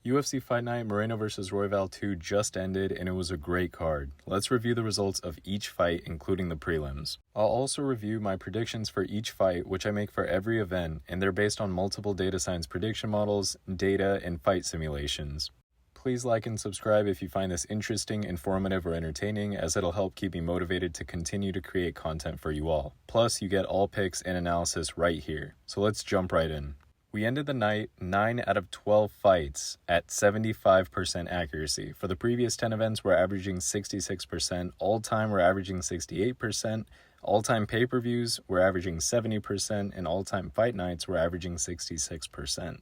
UFC Fight Night Moreno vs. Royval 2 just ended and it was a great card. Let's review the results of each fight, including the prelims. I'll also review my predictions for each fight, which I make for every event, and they're based on multiple data science prediction models, data, and fight simulations. Please like and subscribe if you find this interesting, informative, or entertaining, as it'll help keep me motivated to continue to create content for you all. Plus, you get all picks and analysis right here. So let's jump right in. We ended the night 9 out of 12 fights at 75% accuracy. For the previous 10 events, we're averaging 66%. All-time, we're averaging 68%. All-time pay-per-views, we're averaging 70%. And all-time fight nights, we're averaging 66%.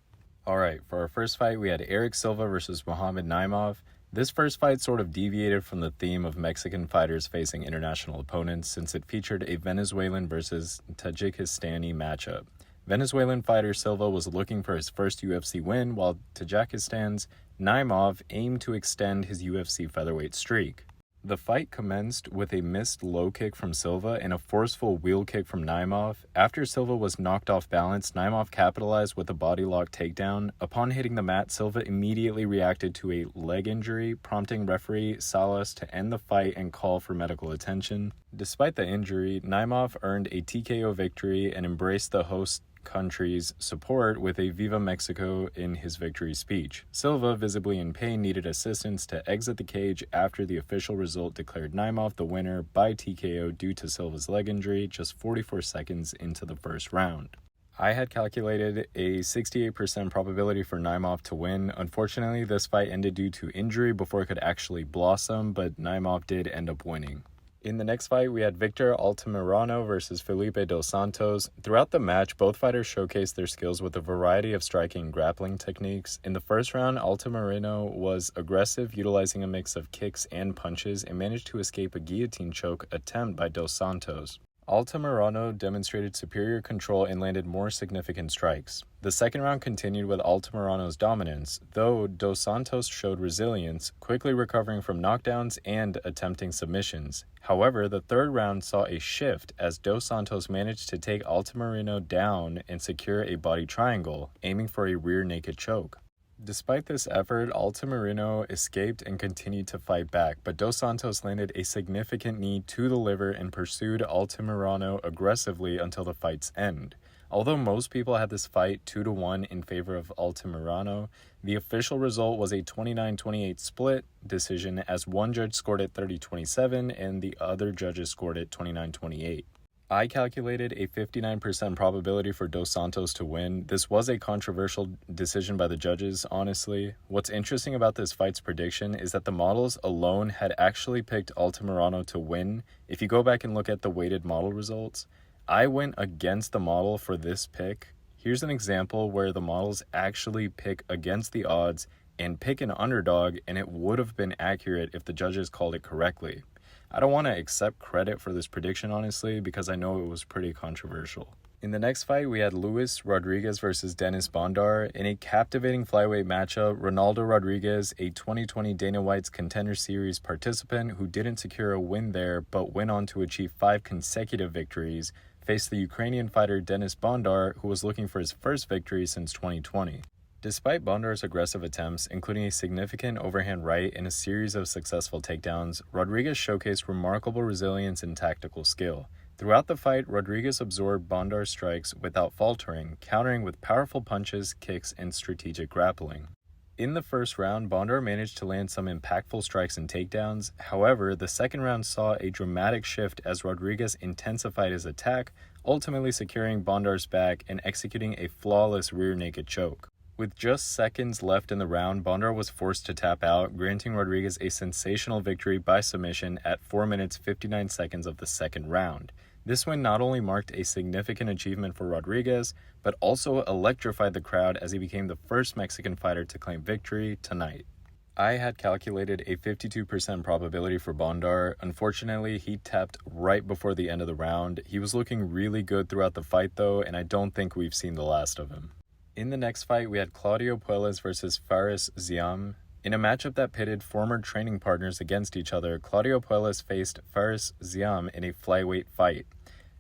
Alright, for our first fight, we had Erik Silva versus Mohamed Naimov. This first fight sort of deviated from the theme of Mexican fighters facing international opponents, since it featured a Venezuelan versus Tajikistani matchup. Venezuelan fighter Silva was looking for his first UFC win, while Tajikistan's Naimov aimed to extend his UFC featherweight streak. The fight commenced with a missed low kick from Silva and a forceful wheel kick from Naimov. After Silva was knocked off balance, Naimov capitalized with a body lock takedown. Upon hitting the mat, Silva immediately reacted to a leg injury, prompting referee Salas to end the fight and call for medical attention. Despite the injury, Naimov earned a TKO victory and embraced the host country's support with a Viva Mexico in his victory speech. Silva, visibly in pain, needed assistance to exit the cage after the official result declared Naimov the winner by TKO due to Silva's leg injury just 44 seconds into the first round. I had calculated a 68% probability for Naimov to win. Unfortunately, this fight ended due to injury before it could actually blossom, but Naimov did end up winning. In the next fight, we had Victor Altamirano versus Felipe dos Santos. Throughout the match, both fighters showcased their skills with a variety of striking and grappling techniques. In the first round, Altamirano was aggressive, utilizing a mix of kicks and punches, and managed to escape a guillotine choke attempt by dos Santos. Altamirano demonstrated superior control and landed more significant strikes. The second round continued with Altamirano's dominance, though dos Santos showed resilience, quickly recovering from knockdowns and attempting submissions. However, the third round saw a shift as dos Santos managed to take Altamirano down and secure a body triangle, aiming for a rear naked choke. Despite this effort, Altamirano escaped and continued to fight back, but dos Santos landed a significant knee to the liver and pursued Altamirano aggressively until the fight's end. Although most people had this fight 2-1 in favor of Altamirano, the official result was a 29-28 split decision, as one judge scored it 30-27 and the other judges scored it 29-28. I calculated a 59% probability for dos Santos to win. This was a controversial decision by the judges, honestly. What's interesting about this fight's prediction is that the models alone had actually picked Altamirano to win. If you go back and look at the weighted model results, I went against the model for this pick. Here's an example where the models actually pick against the odds and pick an underdog, and it would have been accurate if the judges called it correctly. I don't want to accept credit for this prediction, honestly, because I know it was pretty controversial. In the next fight, we had Luis Rodriguez versus Dennis Bondar. In a captivating flyweight matchup, Ronaldo Rodriguez, a 2020 Dana White's Contender Series participant who didn't secure a win there but went on to achieve 5 consecutive victories, faced the Ukrainian fighter Dennis Bondar, who was looking for his first victory since 2020. Despite Bondar's aggressive attempts, including a significant overhand right and a series of successful takedowns, Rodriguez showcased remarkable resilience and tactical skill. Throughout the fight, Rodriguez absorbed Bondar's strikes without faltering, countering with powerful punches, kicks, and strategic grappling. In the first round, Bondar managed to land some impactful strikes and takedowns. However, the second round saw a dramatic shift as Rodriguez intensified his attack, ultimately securing Bondar's back and executing a flawless rear naked choke. With just seconds left in the round, Bondar was forced to tap out, granting Rodriguez a sensational victory by submission at 4 minutes 59 seconds of the second round. This win not only marked a significant achievement for Rodriguez, but also electrified the crowd as he became the first Mexican fighter to claim victory tonight. I had calculated a 52% probability for Bondar. Unfortunately, he tapped right before the end of the round. He was looking really good throughout the fight though, and I don't think we've seen the last of him. In the next fight, we had Claudio Puelles versus Fares Ziam. In a matchup that pitted former training partners against each other, Claudio Puelles faced Fares Ziam in a flyweight fight.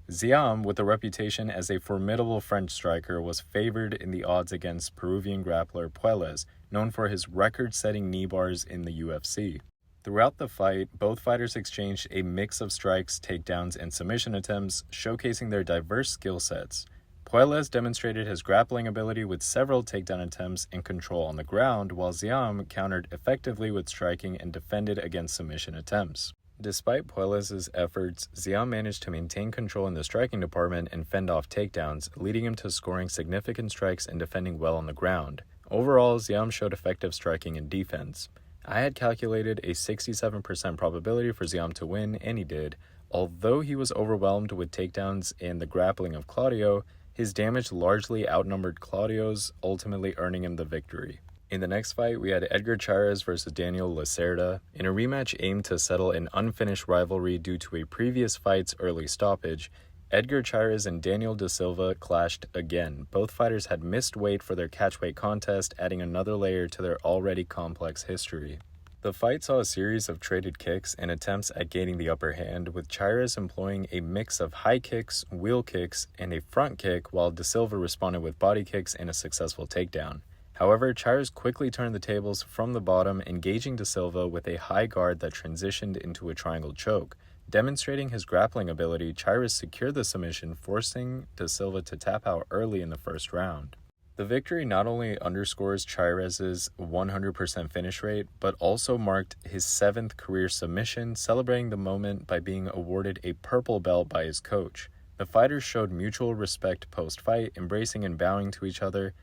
Ziam, with a reputation as a formidable French striker, was favored in the odds against Peruvian grappler Puelles, known for his record-setting knee bars in the UFC. Throughout the fight, both fighters exchanged a mix of strikes, takedowns, and submission attempts, showcasing their diverse skill sets. Puelles demonstrated his grappling ability with several takedown attempts and control on the ground, while Ziam countered effectively with striking and defended against submission attempts. Despite Puelles' efforts, Ziam managed to maintain control in the striking department and fend off takedowns, leading him to scoring significant strikes and defending well on the ground. Overall, Ziam showed effective striking and defense. I had calculated a 67% probability for Ziam to win, and he did. Although he was overwhelmed with takedowns and the grappling of Claudio, his damage largely outnumbered Claudio's, ultimately earning him the victory. In the next fight, we had Edgar Chairez versus Daniel Lacerda, in a rematch aimed to settle an unfinished rivalry due to a previous fight's early stoppage. Edgar Chairez and Daniel da Silva clashed again. Both fighters had missed weight for their catchweight contest, adding another layer to their already complex history. The fight saw a series of traded kicks and attempts at gaining the upper hand, with Chairez employing a mix of high kicks, wheel kicks, and a front kick, while da Silva responded with body kicks and a successful takedown. However, Chairez quickly turned the tables from the bottom, engaging da Silva with a high guard that transitioned into a triangle choke. Demonstrating his grappling ability, Chairez secured the submission, forcing da Silva to tap out early in the first round. The victory not only underscores Chairez's 100% finish rate, but also marked his 7th career submission, celebrating the moment by being awarded a purple belt by his coach. The fighters showed mutual respect post-fight, embracing and bowing to each other,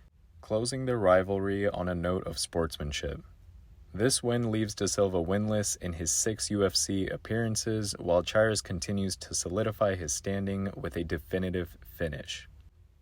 closing their rivalry on a note of sportsmanship. This win leaves da Silva winless in his 6 UFC appearances, while Chairez continues to solidify his standing with a definitive finish.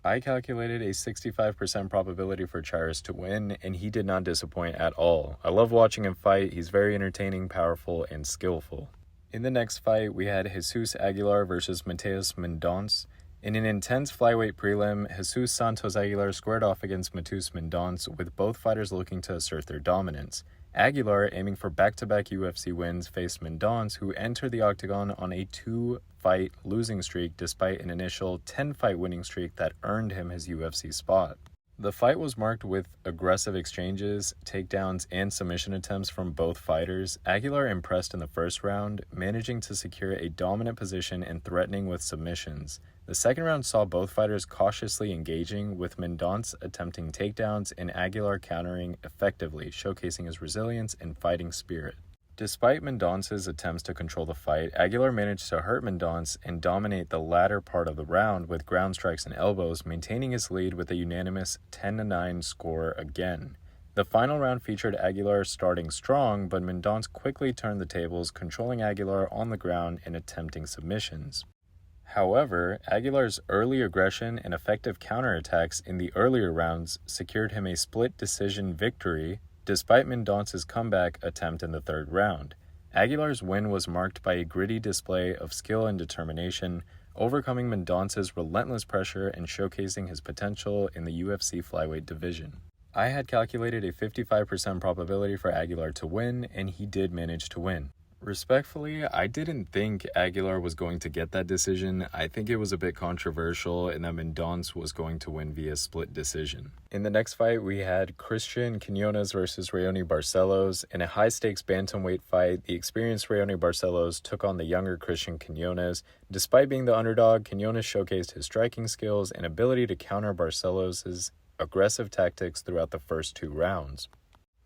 I calculated a 65% probability for Chairez to win, and he did not disappoint at all. I love watching him fight. He's very entertaining, powerful, and skillful. In the next fight, we had Jesus Aguilar versus Mateus Mendonca. In an intense flyweight prelim, Jesus Santos Aguilar squared off against Mateus Mendonca, with both fighters looking to assert their dominance. Aguilar, aiming for back-to-back UFC wins, faced Mendonca, who entered the octagon on a 2-fight losing streak despite an initial 10-fight winning streak that earned him his UFC spot. The fight was marked with aggressive exchanges, takedowns, and submission attempts from both fighters. Aguilar impressed in the first round, managing to secure a dominant position and threatening with submissions. The second round saw both fighters cautiously engaging, with Mendonca attempting takedowns and Aguilar countering effectively, showcasing his resilience and fighting spirit. Despite Mendonca's attempts to control the fight, Aguilar managed to hurt Mendonca and dominate the latter part of the round with ground strikes and elbows, maintaining his lead with a unanimous 10-9 score again. The final round featured Aguilar starting strong, but Mendonca quickly turned the tables, controlling Aguilar on the ground and attempting submissions. However, Aguilar's early aggression and effective counterattacks in the earlier rounds secured him a split decision victory, despite Mendonca's comeback attempt in the third round. Aguilar's win was marked by a gritty display of skill and determination, overcoming Mendonca's relentless pressure and showcasing his potential in the UFC flyweight division. I had calculated a 55% probability for Aguilar to win, and he did manage to win. Respectfully, I didn't think Aguilar was going to get that decision. I think it was a bit controversial and that Mendonca was going to win via split decision. In the next fight, we had Cristian Quinonez versus Raoni Barcelos. In a high-stakes bantamweight fight, the experienced Raoni Barcelos took on the younger Cristian Quinonez. Despite being the underdog, Quinonez showcased his striking skills and ability to counter Barcelos' aggressive tactics throughout the first 2 rounds.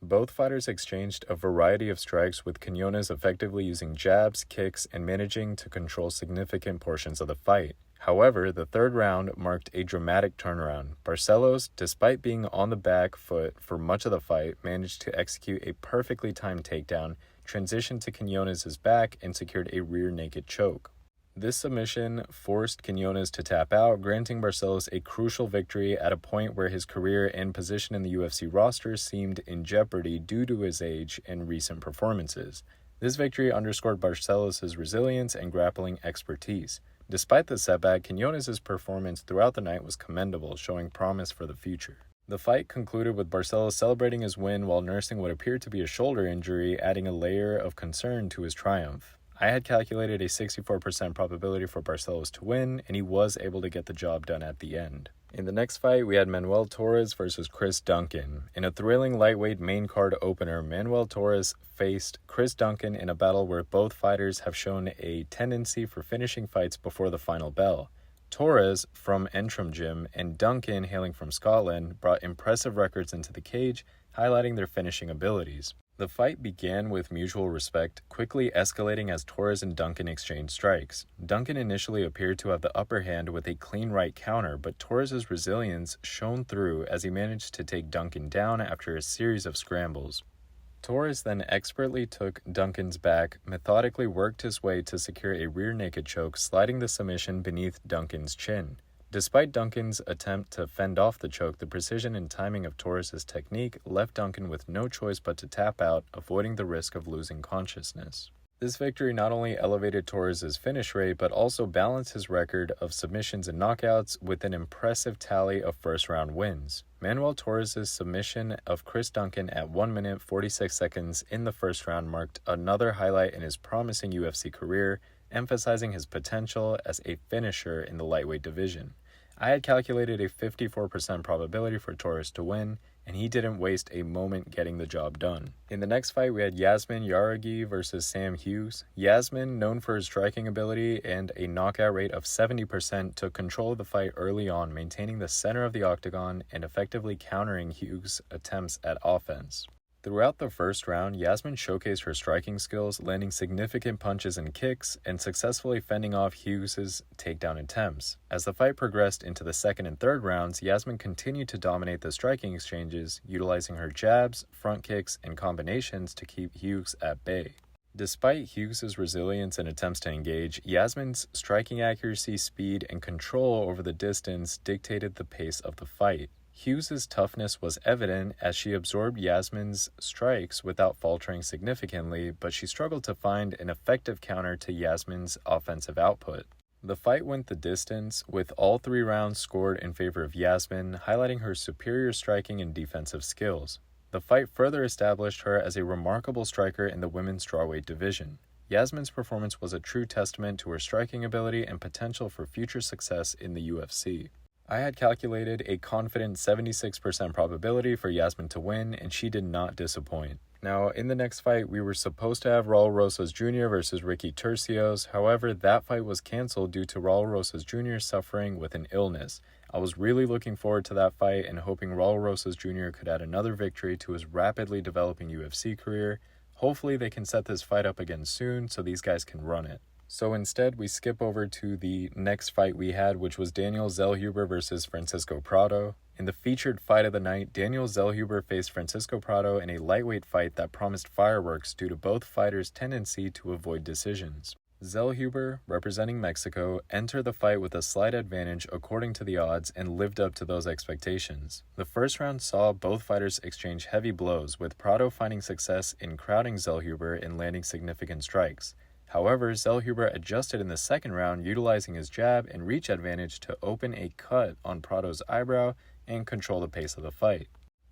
Both fighters exchanged a variety of strikes, with Quinonez effectively using jabs, kicks, and managing to control significant portions of the fight. However, the third round marked a dramatic turnaround. Barcelos, despite being on the back foot for much of the fight, managed to execute a perfectly timed takedown, transitioned to Quinonez's back, and secured a rear naked choke. This submission forced Quinonez to tap out, granting Barcelos a crucial victory at a point where his career and position in the UFC roster seemed in jeopardy due to his age and recent performances. This victory underscored Barcelos' resilience and grappling expertise. Despite the setback, Quinonez's performance throughout the night was commendable, showing promise for the future. The fight concluded with Barcelos celebrating his win while nursing what appeared to be a shoulder injury, adding a layer of concern to his triumph. I had calculated a 64% probability for Barcelos to win, and he was able to get the job done at the end. In the next fight, we had Manuel Torres versus Chris Duncan. In a thrilling lightweight main card opener, Manuel Torres faced Chris Duncan in a battle where both fighters have shown a tendency for finishing fights before the final bell. Torres, from Entrim Gym, and Duncan, hailing from Scotland, brought impressive records into the cage, highlighting their finishing abilities. The fight began with mutual respect, quickly escalating as Torres and Duncan exchanged strikes. Duncan initially appeared to have the upper hand with a clean right counter, but Torres' resilience shone through as he managed to take Duncan down after a series of scrambles. Torres then expertly took Duncan's back, methodically worked his way to secure a rear naked choke, sliding the submission beneath Duncan's chin. Despite Duncan's attempt to fend off the choke, the precision and timing of Torres' technique left Duncan with no choice but to tap out, avoiding the risk of losing consciousness. This victory not only elevated Torres' finish rate, but also balanced his record of submissions and knockouts with an impressive tally of first-round wins. Manuel Torres' submission of Chris Duncan at 1 minute 46 seconds in the first round marked another highlight in his promising UFC career, emphasizing his potential as a finisher in the lightweight division. I had calculated a 54% probability for Torres to win, and he didn't waste a moment getting the job done. In the next fight, we had Yazmin Jauregui versus Sam Hughes. Yazmin, known for his striking ability and a knockout rate of 70%, took control of the fight early on, maintaining the center of the octagon and effectively countering Hughes' attempts at offense. Throughout the first round, Yazmin showcased her striking skills, landing significant punches and kicks, and successfully fending off Hughes' takedown attempts. As the fight progressed into the second and third rounds, Yazmin continued to dominate the striking exchanges, utilizing her jabs, front kicks, and combinations to keep Hughes at bay. Despite Hughes' resilience and attempts to engage, Yazmin's striking accuracy, speed, and control over the distance dictated the pace of the fight. Hughes' toughness was evident as she absorbed Yazmin's strikes without faltering significantly, but she struggled to find an effective counter to Yazmin's offensive output. The fight went the distance, with all 3 rounds scored in favor of Yazmin, highlighting her superior striking and defensive skills. The fight further established her as a remarkable striker in the women's strawweight division. Yazmin's performance was a true testament to her striking ability and potential for future success in the UFC. I had calculated a confident 76% probability for Yazmin to win, and she did not disappoint. Now, in the next fight, we were supposed to have Raul Rosas Jr. versus Ricky Turcios. However, that fight was canceled due to Raul Rosas Jr. suffering with an illness. I was really looking forward to that fight and hoping Raul Rosas Jr. could add another victory to his rapidly developing UFC career. Hopefully, they can set this fight up again soon so these guys can run it. So instead, we skip over to the next fight we had, which was Daniel Zellhuber versus Francisco Prado. In the featured fight of the night, Daniel Zellhuber faced Francisco Prado in a lightweight fight that promised fireworks due to both fighters' tendency to avoid decisions. Zellhuber, representing Mexico, entered the fight with a slight advantage according to the odds and lived up to those expectations. The first round saw both fighters exchange heavy blows, with Prado finding success in crowding Zellhuber and landing significant strikes. However, Zellhuber adjusted in the second round, utilizing his jab and reach advantage to open a cut on Prado's eyebrow and control the pace of the fight.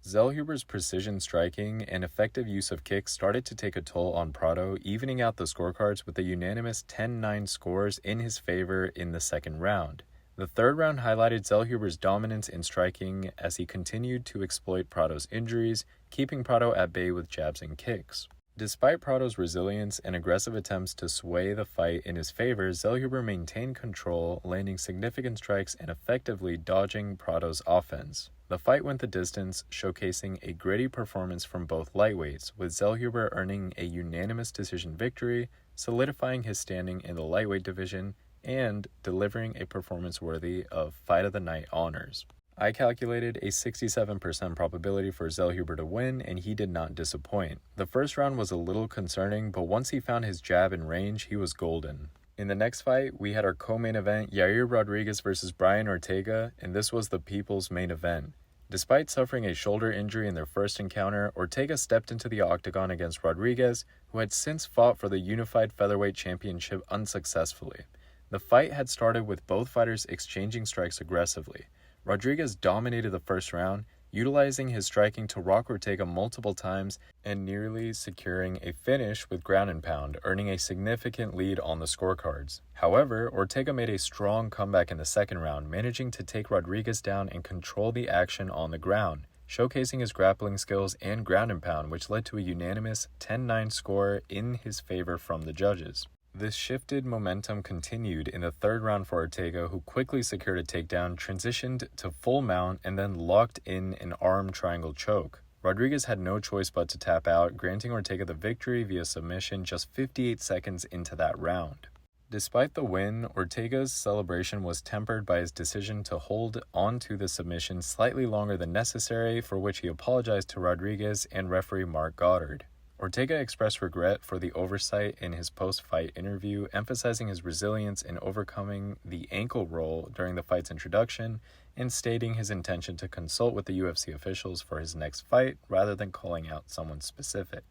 Zellhuber's precision striking and effective use of kicks started to take a toll on Prado, evening out the scorecards with a unanimous 10-9 scores in his favor in the second round. The third round highlighted Zellhuber's dominance in striking as he continued to exploit Prado's injuries, keeping Prado at bay with jabs and kicks. Despite Prado's resilience and aggressive attempts to sway the fight in his favor, Zellhuber maintained control, landing significant strikes and effectively dodging Prado's offense. The fight went the distance, showcasing a gritty performance from both lightweights, with Zellhuber earning a unanimous decision victory, solidifying his standing in the lightweight division, and delivering a performance worthy of Fight of the Night honors. I calculated a 67% probability for Zellhuber to win, and he did not disappoint. The first round was a little concerning, but once he found his jab in range, he was golden. In the next fight, we had our co-main event, Yair Rodriguez versus Brian Ortega, and this was the people's main event. Despite suffering a shoulder injury in their first encounter, Ortega stepped into the octagon against Rodriguez, who had since fought for the Unified Featherweight Championship unsuccessfully. The fight had started with both fighters exchanging strikes aggressively. Rodriguez dominated the first round, utilizing his striking to rock Ortega multiple times and nearly securing a finish with ground and pound, earning a significant lead on the scorecards. However, Ortega made a strong comeback in the second round, managing to take Rodriguez down and control the action on the ground, showcasing his grappling skills and ground and pound, which led to a unanimous 10-9 score in his favor from the judges. This shifted momentum continued in the third round for Ortega, who quickly secured a takedown, transitioned to full mount, and then locked in an arm triangle choke. Rodriguez had no choice but to tap out, granting Ortega the victory via submission just 58 seconds into that round. Despite the win, Ortega's celebration was tempered by his decision to hold onto the submission slightly longer than necessary, for which he apologized to Rodriguez and referee Mark Goddard. Ortega expressed regret for the oversight in his post-fight interview, emphasizing his resilience in overcoming the ankle roll during the fight's introduction and stating his intention to consult with the UFC officials for his next fight rather than calling out someone specific.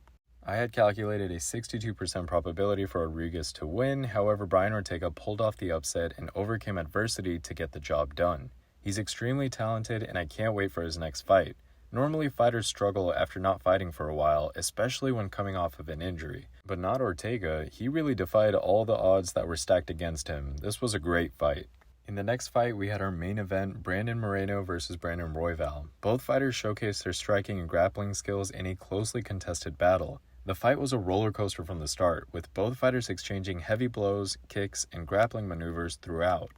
I had calculated a 62% probability for Rodriguez to win, however Brian Ortega pulled off the upset and overcame adversity to get the job done. He's extremely talented and I can't wait for his next fight. Normally, fighters struggle after not fighting for a while, especially when coming off of an injury. But not Ortega. He really defied all the odds that were stacked against him. This was a great fight. In the next fight, we had our main event, Brandon Moreno versus Brandon Royval. Both fighters showcased their striking and grappling skills in a closely contested battle. The fight was a roller coaster from the start, with both fighters exchanging heavy blows, kicks, and grappling maneuvers throughout.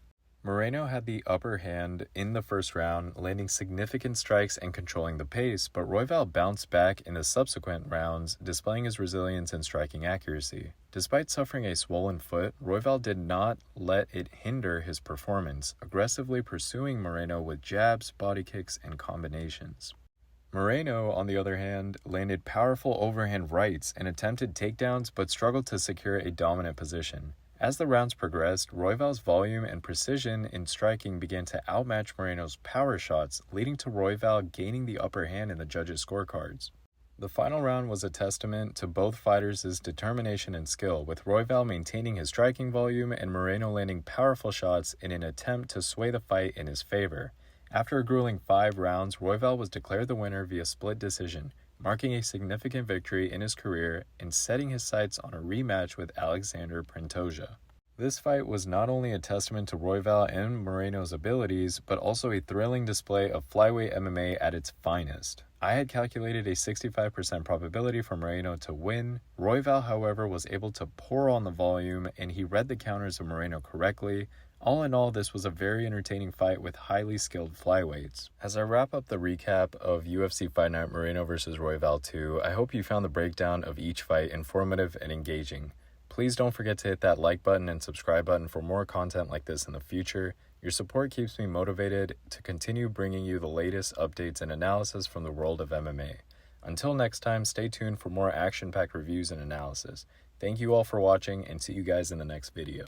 Moreno had the upper hand in the first round, landing significant strikes and controlling the pace, but Royval bounced back in the subsequent rounds, displaying his resilience and striking accuracy. Despite suffering a swollen foot, Royval did not let it hinder his performance, aggressively pursuing Moreno with jabs, body kicks, and combinations. Moreno, on the other hand, landed powerful overhand rights and attempted takedowns but struggled to secure a dominant position. As the rounds progressed, Royval's volume and precision in striking began to outmatch Moreno's power shots, leading to Royval gaining the upper hand in the judges' scorecards. The final round was a testament to both fighters' determination and skill, with Royval maintaining his striking volume and Moreno landing powerful shots in an attempt to sway the fight in his favor. After a grueling 5 rounds, Royval was declared the winner via split decision, marking a significant victory in his career and setting his sights on a rematch with Alexander Pantoja. This fight was not only a testament to Royval and Moreno's abilities, but also a thrilling display of flyweight MMA at its finest. I had calculated a 65% probability for Moreno to win. Royval, however, was able to pour on the volume, and he read the counters of Moreno correctly. All in all, this was a very entertaining fight with highly skilled flyweights. As I wrap up the recap of UFC Fight Night Moreno vs. Royval 2, I hope you found the breakdown of each fight informative and engaging. Please don't forget to hit that like button and subscribe button for more content like this in the future. Your support keeps me motivated to continue bringing you the latest updates and analysis from the world of MMA. Until next time, stay tuned for more action-packed reviews and analysis. Thank you all for watching and see you guys in the next video.